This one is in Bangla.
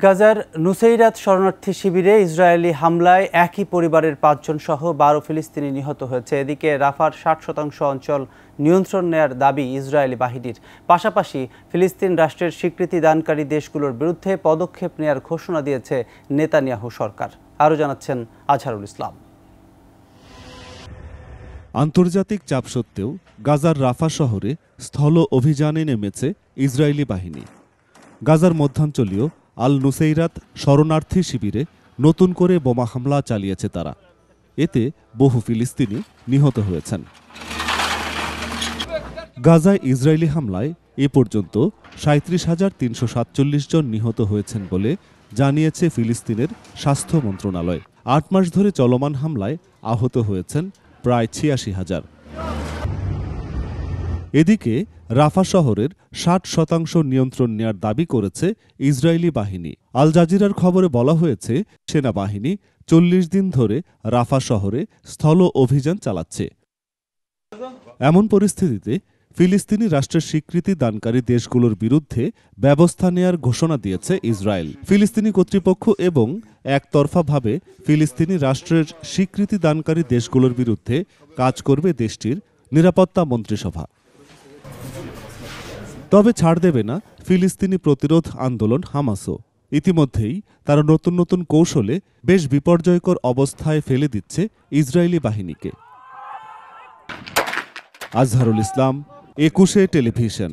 গাজার নুসেইরাত শরণার্থী শিবিরে ইসরায়েলি হামলায় একই পরিবারের ৫ জন সহ ১২ ফিলিস্তিনি নিহত হয়েছে। এদিকে রাফার ৬০% অঞ্চল নিয়ন্ত্রণ নেয়ার দাবি ইসরায়েলি বাহিনীর। পাশাপাশি ফিলিস্তিন রাষ্ট্রের স্বীকৃতি দানকারী দেশগুলোর বিরুদ্ধে পদক্ষেপ নেয়ার ঘোষণা দিয়েছে নেতানিয়াহু সরকার। আরও জানাচ্ছেন আজহারুল ইসলাম। আন্তর্জাতিক চাপ সত্ত্বেও গাজার রাফা শহরে স্থল অভিযানে নেমেছে ইসরায়েলি বাহিনী। গাজার মধ্যাঞ্চলীয় আল নুসেইরাত শরণার্থী শিবিরে নতুন করে বোমা হামলা চালিয়েছে তারা। এতে বহু ফিলিস্তিনি নিহত হয়েছেন। গাজায় ইসরায়েলি হামলায় এ পর্যন্ত ৩৭,৩৪৭ জন নিহত হয়েছেন বলে জানিয়েছে ফিলিস্তিনের স্বাস্থ্য মন্ত্রণালয়। ৮ মাস ধরে চলমান হামলায় আহত হয়েছেন প্রায় ৮৬,০০০। এদিকে রাফা শহরের ৬০% নিয়ন্ত্রণ নেয়ার দাবি করেছে ইসরায়েলি বাহিনী। আল জাজিরার খবরে বলা হয়েছে, সেনাবাহিনী ৪০ দিন ধরে রাফা শহরে স্থল অভিযান চালাচ্ছে। এমন পরিস্থিতিতে ফিলিস্তিনি রাষ্ট্রের স্বীকৃতি দানকারী দেশগুলোর বিরুদ্ধে ব্যবস্থা নেয়ার ঘোষণা দিয়েছে ইসরায়েল। ফিলিস্তিনি কর্তৃপক্ষ এবং একতরফাভাবে ফিলিস্তিনি রাষ্ট্রের স্বীকৃতি দানকারী দেশগুলোর বিরুদ্ধে কাজ করবে দেশটির নিরাপত্তা মন্ত্রিসভা। তবে ছাড় দেবে না ফিলিস্তিনি প্রতিরোধ আন্দোলন হামাসও। ইতিমধ্যেই তারা নতুন নতুন কৌশলে বেশ বিপর্যয়কর অবস্থায় ফেলে দিচ্ছে ইসরায়েলি বাহিনীকে। আজহারুল ইসলাম, ২১ টেলিভিশন।